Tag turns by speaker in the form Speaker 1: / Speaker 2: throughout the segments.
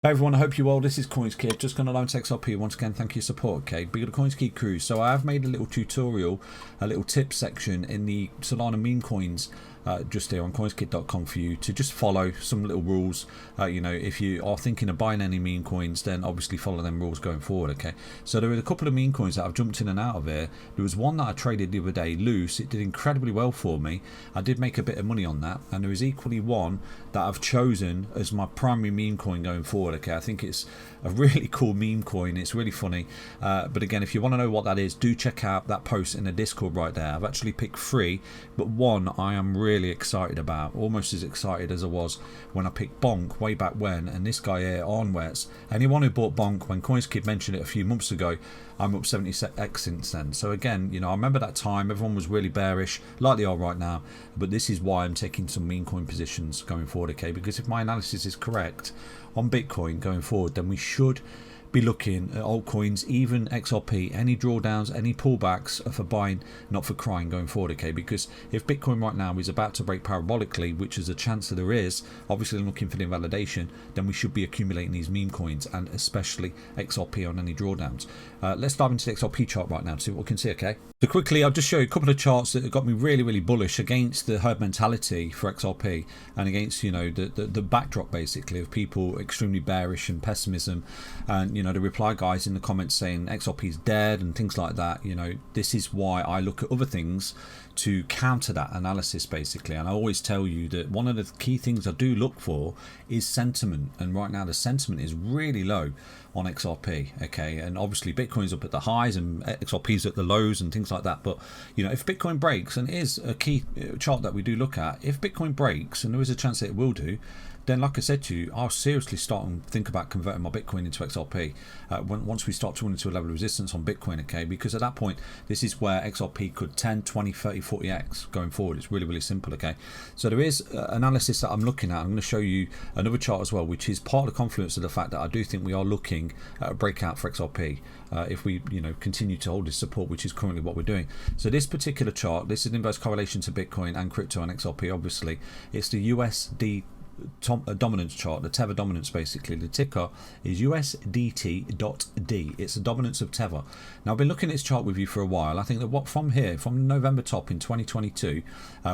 Speaker 1: Hey everyone, I hope you're well. This is CoinsKid, just going to launch XRP. Once again, thank you for your support, okay? Big of the CoinsKid crew. So I have made a little tutorial, a little tip section in the Solana meme coins just here on coinskid.com for you to just follow some little rules. You know, if you are thinking of buying any meme coins, then obviously follow them rules going forward, okay? So there are a couple of meme coins that I've jumped in and out of here. There was one that I traded the other day, loose. It did incredibly well for me. I did make a bit of money on that. And there is equally one that I've chosen as my primary meme coin going forward, okay? I think it's a really cool meme coin. It's really funny. But again, if you want to know what that is, do check out that post in the Discord right there. I've actually picked 3, but one I am really excited about, almost as excited as I was when I picked Bonk way back when. And this guy here, Arnwets, anyone who bought Bonk when CoinsKid mentioned it a few months ago, I'm up 70x since then. So again, you know, I remember that time everyone was really bearish, like they are right now, but this is why I'm taking some meme coin positions going forward, okay? Because if my analysis is correct on Bitcoin going forward, then we should be looking at altcoins, even XRP, any drawdowns, any pullbacks are for buying, not for crying going forward, okay? Because if Bitcoin right now is about to break parabolically, which is a chance that there is, obviously looking for the invalidation, then we should be accumulating these meme coins, and especially XRP on any drawdowns. Let's dive into the XRP chart right now to see what we can see, okay? So quickly, I'll just show you a couple of charts that have got me really bullish against the herd mentality for XRP and against, you know, the backdrop basically of people extremely bearish and pessimism, and you know, the reply guys in the comments saying XRP is dead and things like that. You know, this is why I look at other things to counter that analysis basically. And I always tell you that one of the key things I do look for is sentiment, and right now the sentiment is really low on XRP, okay? And obviously Bitcoin's up at the highs and XRP's at the lows and things like that. But you know, if Bitcoin breaks, and it is a key chart that we do look at, if Bitcoin breaks, and there is a chance that it will do, then like I said to you, I'll seriously start and think about converting my Bitcoin into XRP once we start to run into a level of resistance on Bitcoin, okay? Because at that point, this is where XRP could 10, 20, 30, 40x going forward. It's really simple, okay? So there is analysis that I'm looking at. I'm going to show you another chart as well, which is part of the confluence of the fact that I do think we are looking at a breakout for XRP if we, you know, continue to hold this support, which is currently what we're doing. So this particular chart, this is an inverse correlation to Bitcoin and crypto and XRP, obviously. It's the USD dominance chart, the Tether dominance basically. The ticker is USDT.D. It's the dominance of Tether. Now I've been looking at this chart with you for a while. I think that what from here, from November top in 2022,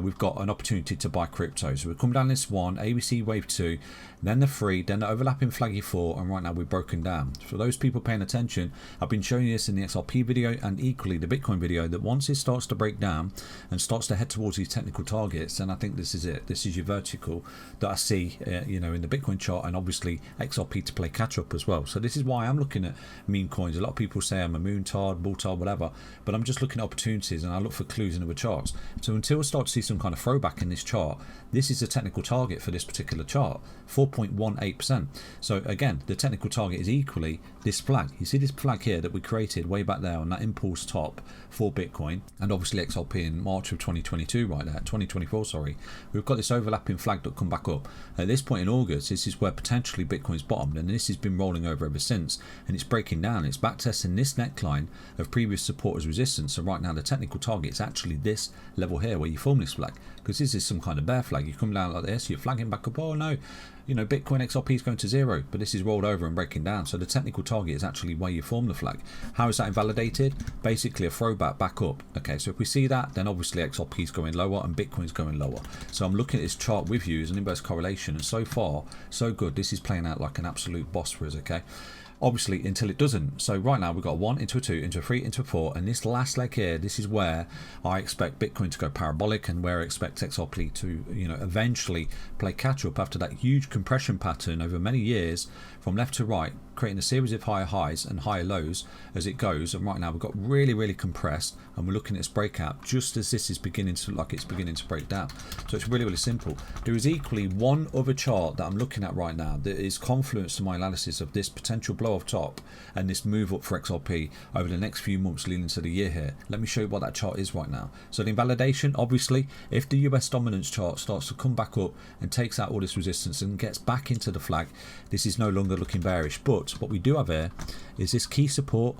Speaker 1: we've got an opportunity to buy crypto. So we've come down this one, ABC wave 2, then the 3, then the overlapping flaggy 4, and right now we've broken down. For those people paying attention, I've been showing you this in the XRP video and equally the Bitcoin video, that once it starts to break down and starts to head towards these technical targets, then I think this is it. This is your vertical that I see you know, in the Bitcoin chart, and obviously XRP to play catch up as well. So this is why I'm looking at meme coins. A lot of people say I'm a moontard, bulltard, whatever, but I'm just looking at opportunities and I look for clues in other charts. So until we start to see some kind of throwback in this chart, this is the technical target for this particular chart, 4.18%. So again, the technical target is equally this flag. You see this flag here that we created way back there on that impulse top for Bitcoin, and obviously XRP in March of 2022, right there, 2024, sorry. We've got this overlapping flag that come back up. At this point in August, this is where potentially Bitcoin's bottomed, and this has been rolling over ever since, and it's breaking down. It's backtesting this neckline of previous support as resistance. So right now the technical target is actually this level here where you form this flag, because this is some kind of bear flag. You come down like this, you're flagging back up, oh no, you know, Bitcoin XRP is going to 0, but this is rolled over and breaking down. So the technical target is actually where you form the flag. How is that invalidated? Basically a throwback back up. Okay, so if we see that, then obviously XRP is going lower and Bitcoin's going lower. So I'm looking at this chart with you as an inverse correlation, and so far so good. This is playing out like an absolute boss for us, okay? Obviously until it doesn't. So right now we've got a 1 into a 2 into a 3 into a 4, and this last leg here, this is where I expect Bitcoin to go parabolic, and where I expect XRP to, you know, eventually play catch up after that huge compression pattern over many years from left to right, creating a series of higher highs and higher lows as it goes. And right now we've got really compressed, and we're looking at this breakout just as this is beginning to look like it's beginning to break down. So it's really simple. There is equally one other chart that I'm looking at right now that is confluence to my analysis of this potential blow off top and this move up for XRP over the next few months leading to the year here. Let me show you what that chart is right now. So the invalidation, obviously, if the US dominance chart starts to come back up and takes out all this resistance and gets back into the flag, this is no longer looking bearish. But what we do have here is this key support,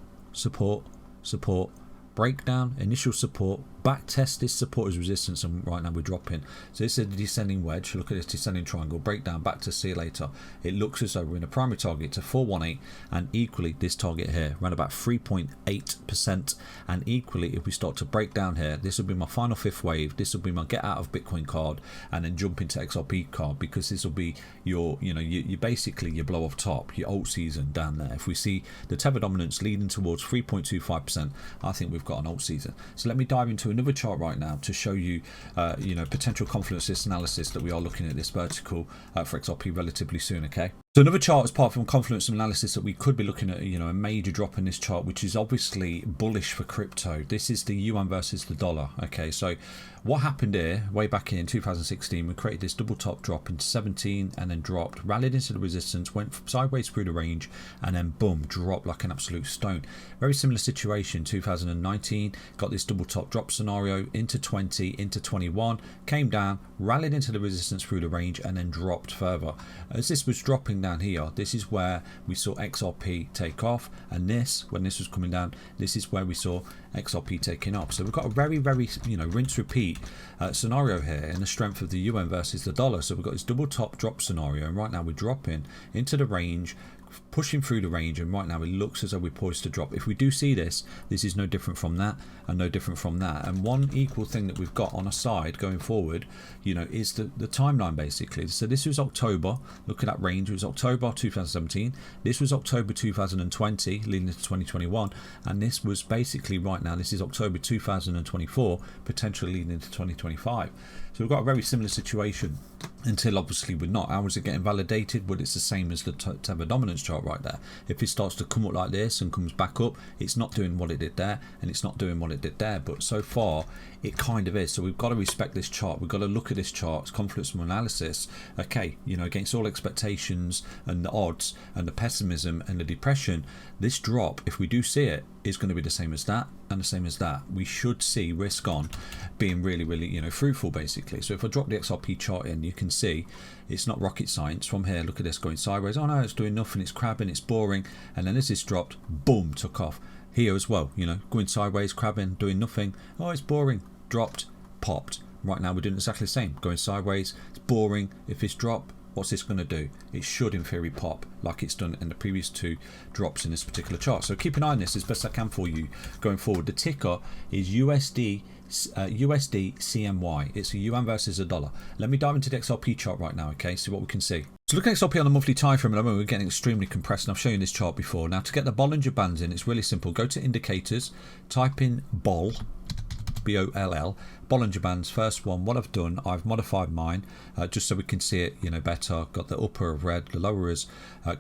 Speaker 1: breakdown, initial support, back test this support as resistance, and right now we're dropping. So this is a descending wedge. Look at this descending triangle, breakdown back to see you later. It looks as though we're in a primary target to 418, and equally this target here around about 3.8%. And equally, if we start to break down here, this will be my final fifth wave. This will be my get out of Bitcoin card, and then jump into XRP card, because this will be your, you basically your blow off top, your alt season down there. If we see the tether dominance leading towards 3.25%, I think we've got an alt season. So let me dive into another chart right now to show you, potential Confluence analysis that we are looking at this vertical for XRP relatively soon. Okay. So another chart as part from Confluence Analysis that we could be looking at, a major drop in this chart, which is obviously bullish for crypto. This is the yuan versus the dollar. Okay, so what happened here way back in 2016, we created this double top drop into 17 and then dropped, rallied into the resistance, went sideways through the range, and then boom, dropped like an absolute stone. Very similar situation 2019, got this double top drop scenario into 20, into 21, came down, rallied into the resistance through the range, and then dropped further. As this was dropping down here, this is where we saw XRP take off, and this, when this was coming down, this is where we saw XRP taking up. So we've got a very rinse repeat scenario here in the strength of the yuan versus the dollar. So we've got this double top drop scenario, and right now we're dropping into the range, pushing through the range, and right now it looks as though we're poised to drop. If we do see this, this is no different from that and no different from that. And one equal thing that we've got on our side going forward, is the timeline basically. So this was October, look at that range, it was October 2017, this was October 2020 leading into 2021, and this was basically right now, this is October 2024 potentially leading into 2025. So we've got a very similar situation until obviously we're not. How is it getting validated? Well, it's the same as the tether dominance chart right there. If it starts to come up like this and comes back up, it's not doing what it did there, and it's not doing what it did there, but so far it kind of is. So we've got to respect this chart. We've got to look at this chart, it's Confluence Analysis. Okay, against all expectations and the odds and the pessimism and the depression, this drop, if we do see it, is going to be the same as that and the same as that. We should see risk on being really fruitful basically. So if I drop the XRP chart in, you can see it's not rocket science. From here, look at this going sideways. Oh no, it's doing nothing, it's crabbing, it's boring, and then as this dropped, boom, took off. Here as well, going sideways, crabbing, doing nothing. Oh, it's boring, dropped, popped. Right now we're doing exactly the same, going sideways, it's boring. If it's drop, what's this going to do? It should in theory pop like it's done in the previous two drops in this particular chart. So keep an eye on this as best I can for you going forward. The ticker is USD CMY. It's a yuan versus a dollar. Let me dive into the XRP chart right now, okay, see what we can see. So look at XRP on the monthly time frame, and we're getting extremely compressed, and I've shown you this chart before. Now to get the Bollinger Bands in, it's really simple. Go to indicators, type in BOLL, BOLL, Bollinger Bands, first one. What I've done, I've modified mine just so we can see it better. Got the upper of red, the lower is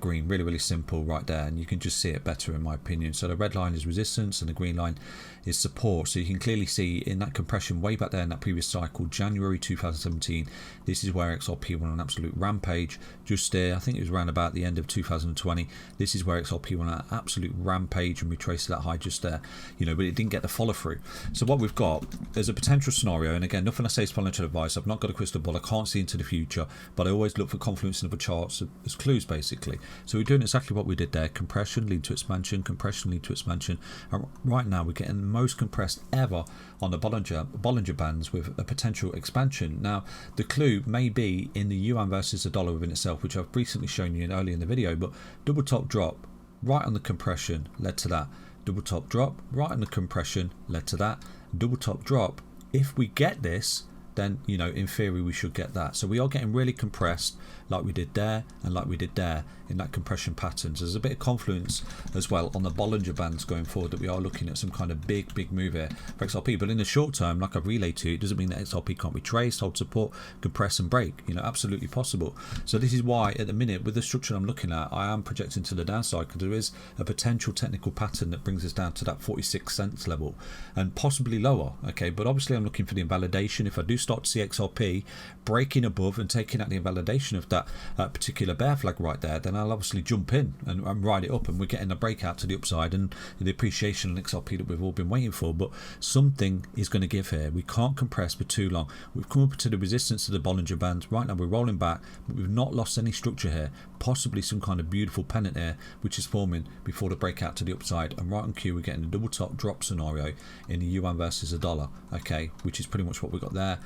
Speaker 1: green. Really simple right there, and you can just see it better in my opinion. So the red line is resistance and the green line is support. So you can clearly see in that compression way back there in that previous cycle, January 2017, this is where XRP went on an absolute rampage. Just there, I think it was around about the end of 2020, this is where XRP went on an absolute rampage, and we traced that high just there, but it didn't get the follow through. So what we've got is a potential scenario, and again, nothing I say is financial advice. I've not got a crystal ball, I can't see into the future, but I always look for confluence in other charts as clues basically. So we're doing exactly what we did there, compression lead to expansion, compression lead to expansion, and right now we're getting the most compressed ever on the Bollinger Bands with a potential expansion. Now the clue may be in the yuan versus the dollar within itself, which I've recently shown you earlier in the video, but double top drop right on the compression led to that, double top drop right on the compression led to that, double top drop. If we get this, then in theory we should get that. So we are getting really compressed like we did there and like we did there in that compression patterns. There's a bit of confluence as well on the Bollinger Bands going forward that we are looking at some kind of big move here for XRP. But in the short term, like I've relayed to you, it doesn't mean that XRP can't be traced, hold support, compress and break. Absolutely possible. So this is why at the minute with the structure I'm looking at, I am projecting to the downside, because there is a potential technical pattern that brings us down to that 46 cents level and possibly lower. Okay, but obviously I'm looking for the invalidation. If I do start to see XRP breaking above and taking out the invalidation of that particular bear flag right there, then then I'll obviously jump in and ride it up, and we're getting a breakout to the upside and the appreciation in XRP that we've all been waiting for. But something is going to give here. We can't compress for too long. We've come up to the resistance of the Bollinger Bands. Right now we're rolling back, but we've not lost any structure here. Possibly some kind of beautiful pennant here, which is forming before the breakout to the upside. And right on cue, we're getting a double top drop scenario in the yuan versus the dollar, okay, which is pretty much what we got there.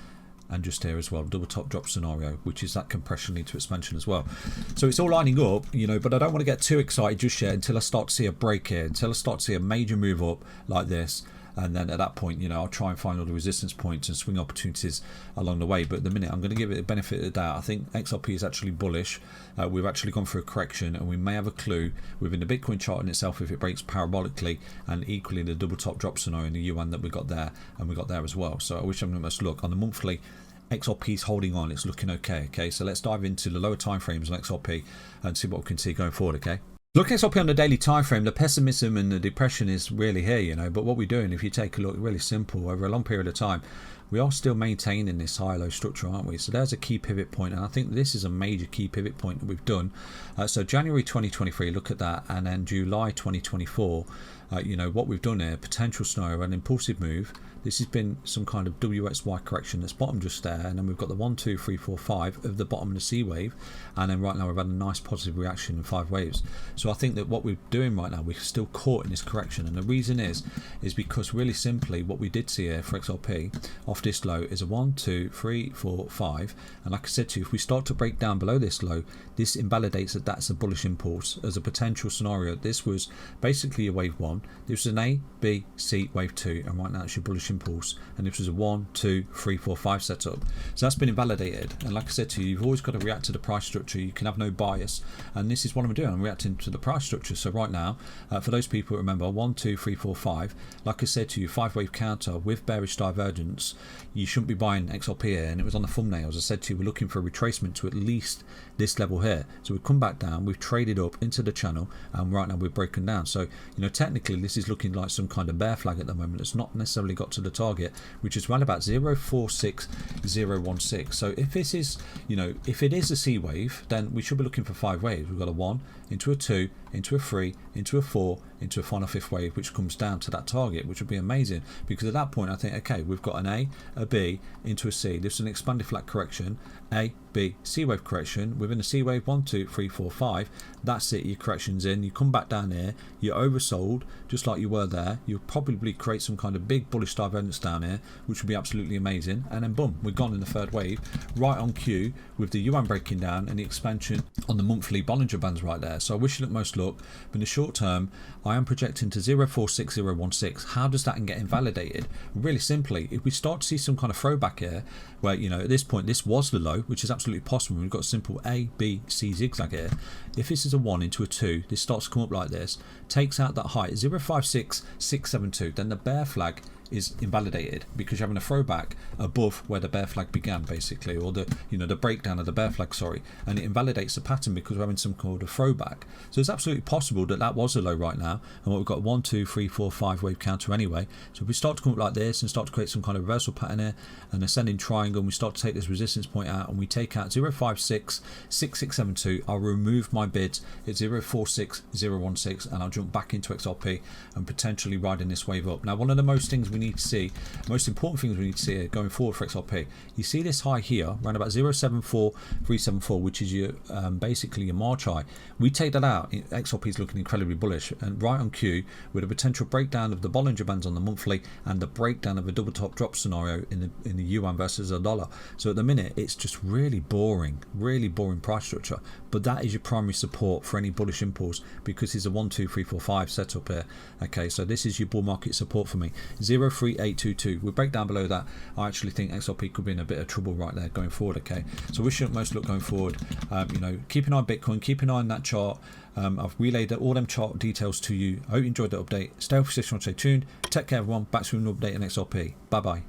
Speaker 1: And just here as well, double top drop scenario, which is that compression lead to expansion as well. So it's all lining up, you know, but I don't want to get too excited just yet until I start to see a break here, until I start to see a major move up like this. And then at that point, you know, I'll try and find all the resistance points and swing opportunities along the way. But at the minute, I'm going to give it the benefit of the doubt. I think XRP is actually bullish. We've actually gone through a correction, and we may have a clue within the Bitcoin chart in itself if it breaks parabolically, and equally the double top drop scenario in the yuan that we got there, and we got there as well. So I wish I'm going to look on the monthly. XRP is holding on, it's looking okay. Okay, so let's dive into the lower time frames on XRP and see what we can see going forward. Okay, looking at XRP on the daily time frame, the pessimism and the depression is really here, you know. But what we're doing, if you take a look, really simple over a long period of time, we are still maintaining this high-low structure, aren't we? So there's a key pivot point, and I think this is a major key pivot point that we've done. So January 2023, look at that, and then July 2024, you know, what we've done here, potential scenario, an impulsive move. This has been some kind of WXY correction that's bottom just there, and then we've got the 1, 2, 3, 4, 5 of the bottom of the C wave, and then right now we've had a nice positive reaction in 5 waves. So I think that what we're doing right now, we're still caught in this correction, and the reason is because really simply what we did see here for XRP off this low is a 1, 2, 3, 4, 5, and like I said to you, if we start to break down below this low, this invalidates that that's a bullish impulse as a potential scenario. This was basically a wave 1, this was an A, B, C, wave 2, and right now it's your bullish impulse, and this was a 1, 2, 3, 4, 5 setup. So that's been invalidated, and like I said to you, you've always got to react to the price structure. You can have no bias, and this is what I'm doing. I'm reacting to the price structure. So right now, for those people who remember 1, 2, 3, 4, 5, like I said to you, 5 wave counter with bearish divergence, you shouldn't be buying XRP here, and it was on the thumbnails. I said to you, we're looking for a retracement to at least this level here. So we've come back down, we've traded up into the channel, and right now we're breaking down. So, you know, technically this is looking like some kind of bear flag at the moment. It's not necessarily got to the target, which is around about 0.46016. So if this is, you know, if it is a C wave, then we should be looking for 5 waves. We've got a 1 into a 2 into a 3 into a 4 into a final 5th wave, which comes down to that target, which would be amazing, because at that point I think, okay, we've got an A, a B into a C. This is an expanded flat correction, A, B, C wave correction. Within the C wave, 1, 2, 3, 4, 5, that's it, your correction's in. You come back down here, you're oversold just like you were there. You'll probably create some kind of big bullish divergence down here, which would be absolutely amazing, and then boom, we're gone in the 3rd wave, right on cue with the yuan breaking down and the expansion on the monthly Bollinger Bands right there. So I wish you the most luck, but in the short term I am projecting to 0.46016. How does that get invalidated? Really simply, if we start to see some kind of throwback here where, you know, at this point this was the low, which is absolutely possible. We've got a simple A, B, C zigzag here. If this is a 1 into a 2, this starts to come up like this, takes out that height 0.56672, then the bear flag is invalidated because you're having a throwback above where the bear flag began, basically, or the, you know, the breakdown of the bear flag, sorry, and it invalidates the pattern because we're having some kind of throwback. So it's absolutely possible that that was a low right now, and what we've got 1, 2, 3, 4, 5 wave counter anyway. So if we start to come up like this and start to create some kind of reversal pattern here, an ascending triangle, and we start to take this resistance point out, and we take out 0.5666672, I'll remove my bids at 0.46016, and I'll jump back into XRP and potentially riding this wave up. Now, one of the most important things we need to see going forward for XRP, you see this high here around about 0.74374, which is your basically your March high. We take that out, XRP is looking incredibly bullish, and right on cue with a potential breakdown of the Bollinger Bands on the monthly and the breakdown of a double top drop scenario in the yuan versus the dollar. So at the minute it's just really boring price structure, but that is your primary support for any bullish impulse because it's a 1, 2, 3, 4, 5 setup here. Okay, so this is your bull market support for me, 0.3822. We'll break down below that. I actually think XRP could be in a bit of trouble right there going forward. Okay, so wish you most luck going forward. You know, keep an eye on Bitcoin, keep an eye on that chart. I've relayed all them chart details to you. I hope you enjoyed the update. Stay position, stay tuned. Take care everyone. Back to an update on XRP. Bye bye.